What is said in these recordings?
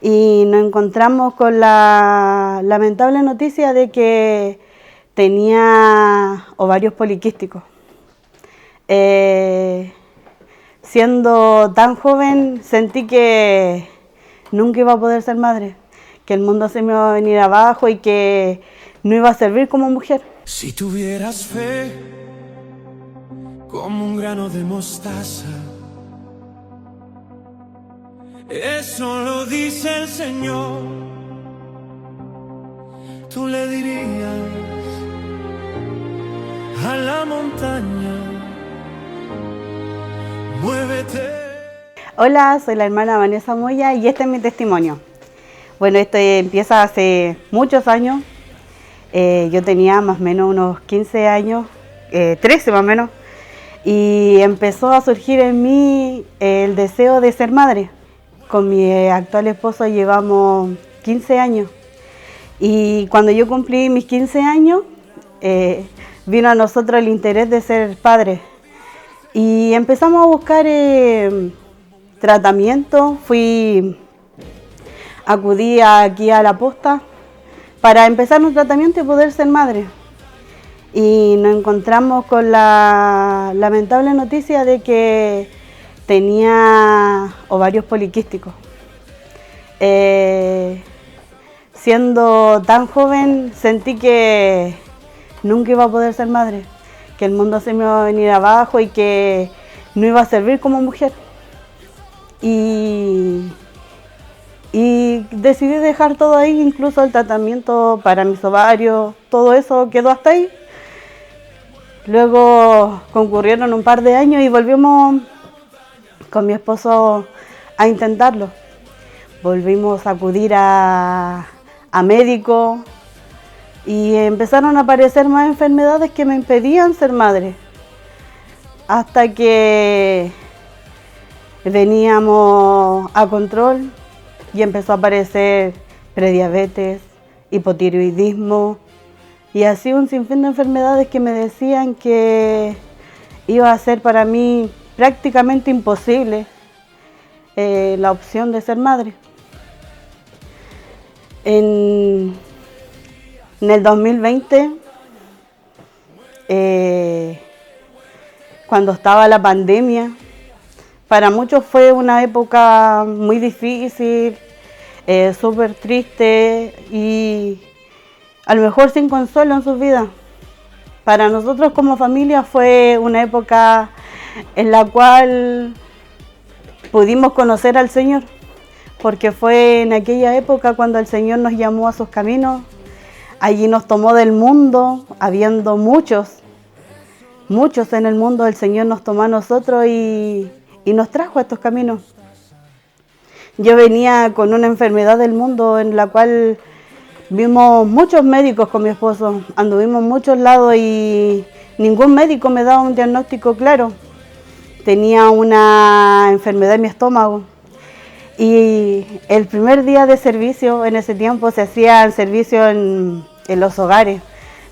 y nos encontramos con la lamentable noticia de que tenía ovarios poliquísticos. Siendo tan joven sentí que nunca iba a poder ser madre, que el mundo se me iba a venir abajo y que no iba a servir como mujer. Si tuvieras fe como un grano de mostaza, eso lo dice el Señor, tú le dirías a la montaña, muévete. Hola, soy la hermana Vanessa Moya y este es mi testimonio. Bueno, esto empieza hace muchos años. Yo tenía más o menos unos 15 años, 13 más o menos, y empezó a surgir en mí el deseo de ser madre. Con mi actual esposo llevamos 15 años y cuando yo cumplí mis 15 años vino a nosotros el interés de ser padres y empezamos a buscar tratamiento. Acudí aquí a la posta para empezar un tratamiento y poder ser madre. Y nos encontramos con la lamentable noticia de que tenía ovarios poliquísticos. Siendo tan joven sentí que nunca iba a poder ser madre, que el mundo se me iba a venir abajo y que no iba a servir como mujer. Y decidí dejar todo ahí, incluso el tratamiento para mis ovarios, todo eso quedó hasta ahí. Luego concurrieron un par de años y volvimos con mi esposo a intentarlo. Volvimos a acudir a médicos y empezaron a aparecer más enfermedades que me impedían ser madre. Hasta que veníamos a control y empezó a aparecer prediabetes, hipotiroidismo y así un sinfín de enfermedades que me decían que iba a ser para mí prácticamente imposible la opción de ser madre. En el 2020, cuando estaba la pandemia, para muchos fue una época muy difícil, súper triste y a lo mejor sin consuelo en sus vidas. Para nosotros como familia fue una época en la cual pudimos conocer al Señor, porque fue en aquella época cuando el Señor nos llamó a sus caminos. Allí nos tomó del mundo, habiendo muchos en el mundo, el Señor nos tomó a nosotros y nos trajo a estos caminos. Yo venía con una enfermedad del mundo en la cual vimos muchos médicos con mi esposo, anduvimos muchos lados y ningún médico me daba un diagnóstico claro. Tenía una enfermedad en mi estómago y el primer día de servicio, en ese tiempo se hacía servicio en los hogares,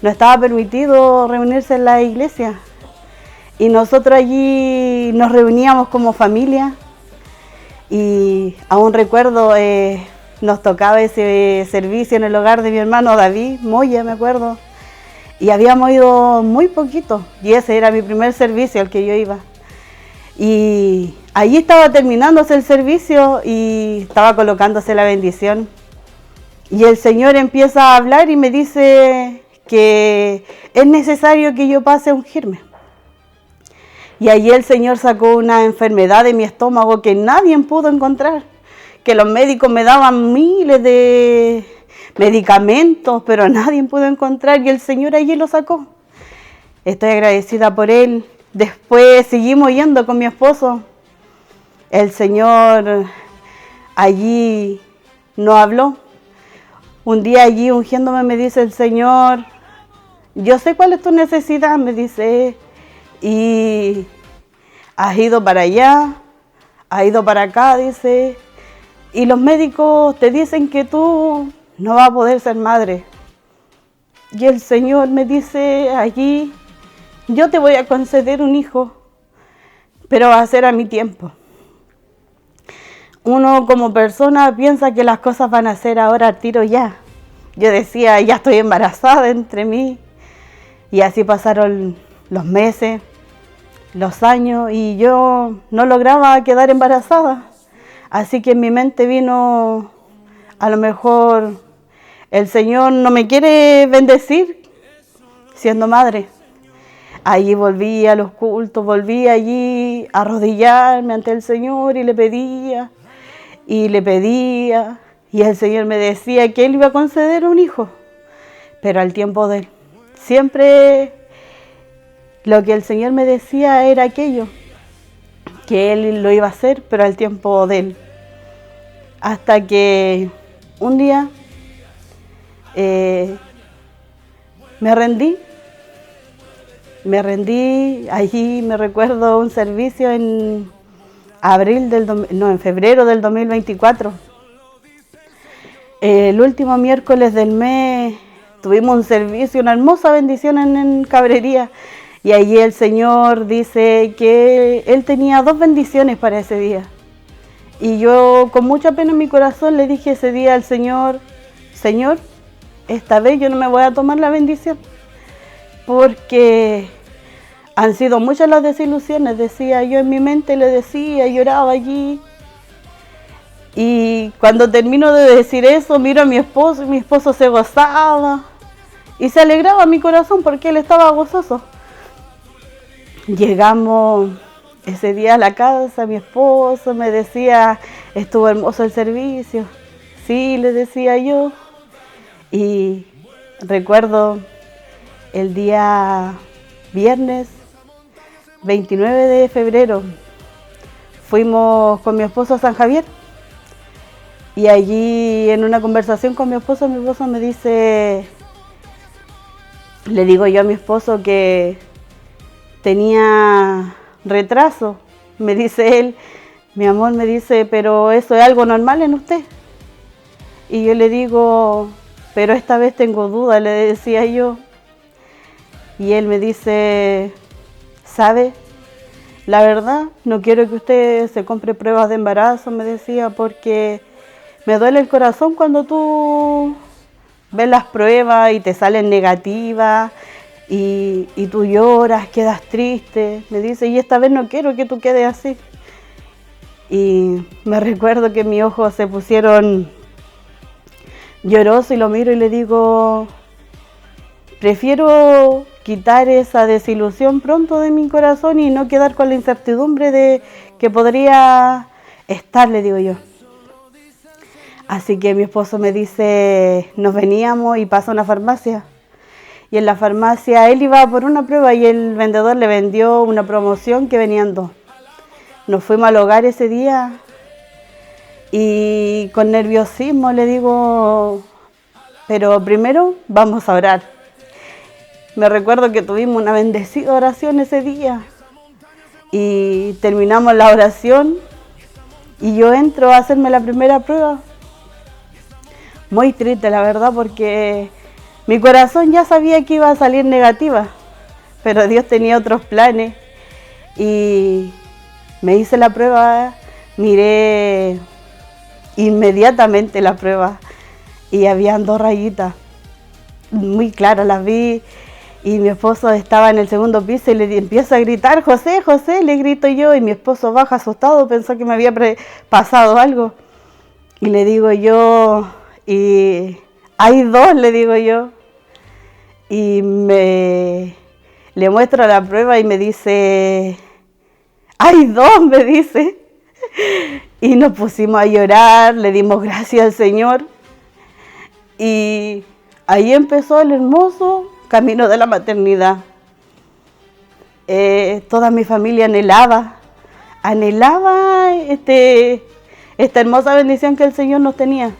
no estaba permitido reunirse en la iglesia. Y nosotros allí nos reuníamos como familia y aún recuerdo, nos tocaba ese servicio en el hogar de mi hermano David Moya, me acuerdo. Y habíamos ido muy poquito y ese era mi primer servicio al que yo iba. Y allí estaba terminándose el servicio y estaba colocándose la bendición. Y el Señor empieza a hablar y me dice que es necesario que yo pase a ungirme. Y allí el Señor sacó una enfermedad de mi estómago que nadie pudo encontrar, que los médicos me daban miles de medicamentos, pero nadie pudo encontrar y el Señor allí lo sacó. Estoy agradecida por Él. Después seguimos yendo con mi esposo. El Señor allí nos habló. Un día allí ungiéndome me dice el Señor, yo sé cuál es tu necesidad, me dice. Y has ido para allá, has ido para acá, dice, y los médicos te dicen que tú no vas a poder ser madre. Y el Señor me dice allí, yo te voy a conceder un hijo, pero va a ser a mi tiempo. uno como persona piensa que las cosas van a ser ahora al tiro ya. Yo decía, ya estoy embarazada entre mí. Y así pasaron los meses, los años, y yo no lograba quedar embarazada. Así que en mi mente vino, a lo mejor el Señor no me quiere bendecir siendo madre. Allí volví a los cultos, volví allí a arrodillarme ante el Señor y le pedía, y le pedía. Y el Señor me decía que Él iba a conceder un hijo, pero al tiempo de Él. Siempre lo que el Señor me decía era aquello, que Él lo iba a hacer, pero al tiempo de Él. Hasta que un día me rendí, allí me recuerdo un servicio en febrero del 2024. El último miércoles del mes tuvimos un servicio, una hermosa bendición en Cabrería, y allí el Señor dice que Él tenía 2 bendiciones para ese día. Y yo con mucha pena en mi corazón le dije ese día al Señor, Señor, esta vez yo no me voy a tomar la bendición, porque han sido muchas las desilusiones, decía yo en mi mente, le decía, lloraba allí. Y cuando termino de decir eso, miro a mi esposo y mi esposo se gozaba y se alegraba mi corazón porque él estaba gozoso. Llegamos ese día a la casa, mi esposo me decía, estuvo hermoso el servicio. Sí, le decía yo. Y recuerdo el día viernes 29 de febrero, fuimos con mi esposo a San Javier. Y allí en una conversación con mi esposo me dice, le digo yo a mi esposo que tenía retraso. Me dice él, mi amor, me dice, pero eso es algo normal en usted. Y yo le digo, pero esta vez tengo duda, le decía yo. Y él me dice, ¿sabe? La verdad, no quiero que usted se compre pruebas de embarazo, me decía, porque me duele el corazón cuando tú ves las pruebas y te salen negativas y tú lloras, quedas triste. Me dice, y esta vez no quiero que tú quedes así. Y me recuerdo que mis ojos se pusieron llorosos y lo miro y le digo, prefiero quitar esa desilusión pronto de mi corazón y no quedar con la incertidumbre de que podría estar, le digo yo. Así que mi esposo me dice, nos veníamos y pasa a una farmacia. Y en la farmacia él iba por una prueba y el vendedor le vendió una promoción que venían 2. Nos fuimos al hogar ese día y con nerviosismo le digo, pero primero vamos a orar. Me recuerdo que tuvimos una bendecida oración ese día y terminamos la oración y yo entro a hacerme la primera prueba. Muy triste, la verdad, porque mi corazón ya sabía que iba a salir negativa, pero Dios tenía otros planes y me hice la prueba, miré inmediatamente la prueba y habían 2 rayitas muy claras, las vi y mi esposo estaba en el segundo piso y le empiezo a gritar, José, José, le grito yo y mi esposo baja asustado, pensó que me había pasado algo y le digo yo, y hay 2, le digo yo, y le muestro la prueba y me dice, hay 2, me dice, y nos pusimos a llorar, le dimos gracias al Señor, y ahí empezó el hermoso camino de la maternidad. Toda mi familia anhelaba esta hermosa bendición que el Señor nos tenía.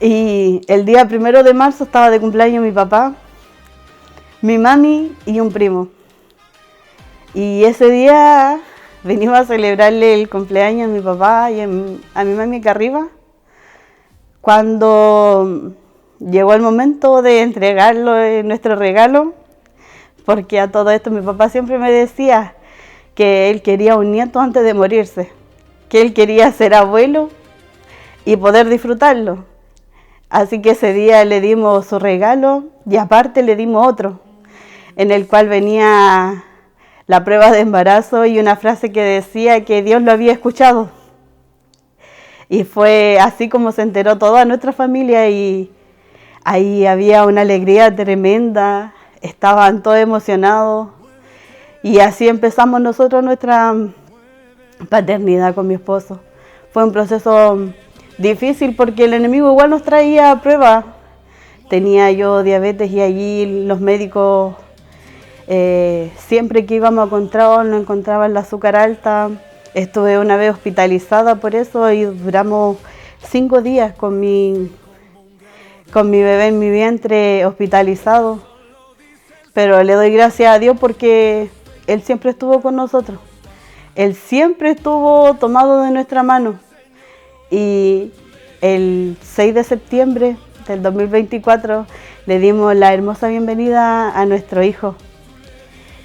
Y el día 1 de marzo estaba de cumpleaños mi papá, mi mami y un primo. Y ese día venimos a celebrarle el cumpleaños a mi papá y a mi mami acá arriba. Cuando llegó el momento de entregarlo nuestro regalo, porque a todo esto mi papá siempre me decía que él quería un nieto antes de morirse. que él quería ser abuelo y poder disfrutarlo. Así que ese día le dimos su regalo y aparte le dimos otro, en el cual venía la prueba de embarazo y una frase que decía que Dios lo había escuchado. Y fue así como se enteró toda nuestra familia y ahí había una alegría tremenda, estaban todos emocionados y así empezamos nosotros nuestra paternidad con mi esposo. Fue un proceso difícil porque el enemigo igual nos traía pruebas. Tenía yo diabetes y allí los médicos, siempre que íbamos a control, no encontraban la azúcar alta. Estuve una vez hospitalizada por eso y duramos 5 días con mi bebé en mi vientre hospitalizado. Pero le doy gracias a Dios porque Él siempre estuvo con nosotros. Él siempre estuvo tomado de nuestra mano. Y el 6 de septiembre del 2024 le dimos la hermosa bienvenida a nuestro hijo.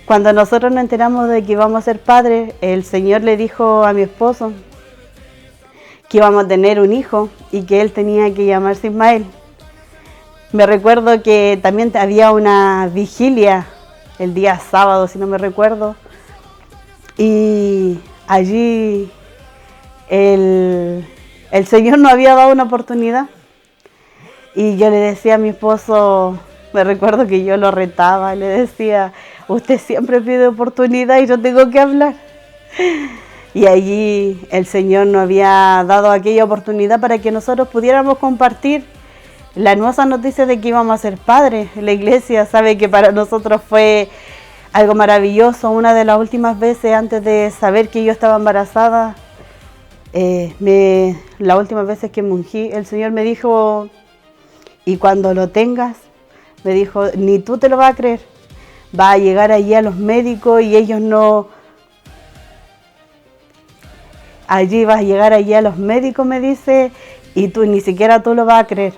Cuando nosotros nos enteramos de que íbamos a ser padres, el Señor le dijo a mi esposo que íbamos a tener un hijo y que él tenía que llamarse Ismael. Me recuerdo que también había una vigilia el día sábado, si no me recuerdo, y allí el Señor nos había dado una oportunidad y yo le decía a mi esposo, me recuerdo que yo lo retaba, le decía, usted siempre pide oportunidad y yo tengo que hablar. Y allí el Señor nos había dado aquella oportunidad para que nosotros pudiéramos compartir la hermosa noticia de que íbamos a ser padres. La iglesia sabe que para nosotros fue algo maravilloso. Una de las últimas veces antes de saber que yo estaba embarazada, las últimas veces que me ungí, el Señor me dijo, y cuando lo tengas, me dijo, ni tú te lo vas a creer. Va a llegar allí a los médicos y ellos no... Allí vas a llegar allí a los médicos, me dice, y tú ni siquiera tú lo vas a creer.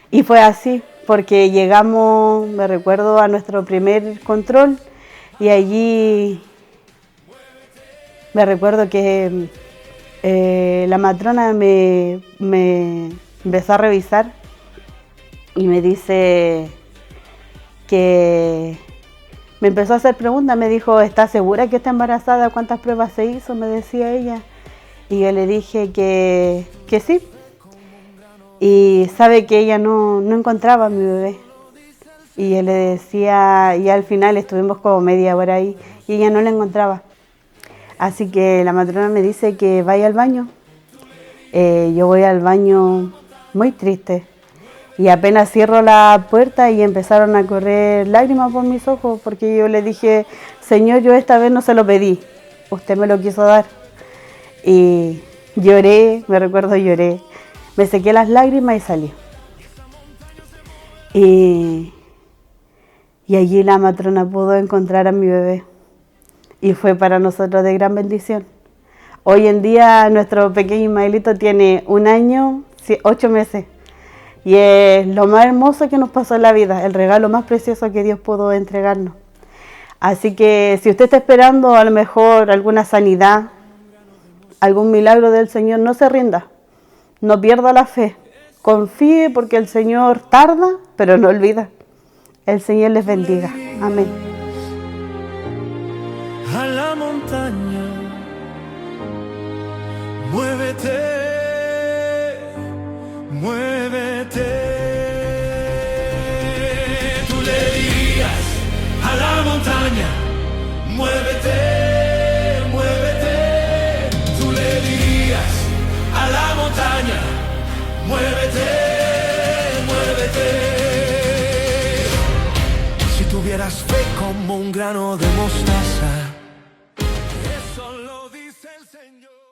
Y fue así, porque llegamos, me recuerdo, a nuestro primer control y allí me recuerdo que la matrona me empezó a revisar y me dice que me empezó a hacer preguntas, me dijo, ¿estás segura que está embarazada? ¿Cuántas pruebas se hizo? Me decía ella. Y yo le dije que sí. Y sabe que ella no encontraba a mi bebé. Y yo le decía, y al final estuvimos como media hora ahí y ella no la encontraba. Así que la matrona me dice que vaya al baño. Yo voy al baño muy triste. Y apenas cierro la puerta y empezaron a correr lágrimas por mis ojos porque yo le dije, Señor, yo esta vez no se lo pedí, usted me lo quiso dar. Y lloré, me recuerdo lloré, me sequé las lágrimas y salí. Y allí la matrona pudo encontrar a mi bebé y fue para nosotros de gran bendición. Hoy en día nuestro pequeño Ismaelito tiene 1 año, 8 meses. Y es lo más hermoso que nos pasó en la vida, el regalo más precioso que Dios pudo entregarnos. Así que si usted está esperando a lo mejor alguna sanidad, algún milagro del Señor, no se rinda, no pierda la fe. Confíe porque el Señor tarda, pero no olvida. El Señor les bendiga. Amén. A la montaña, muévete. Muévete, tú le dirías a la montaña, muévete, muévete, tú le dirías a la montaña, muévete, muévete. Si tuvieras fe como un grano de mostaza, eso lo dice el Señor.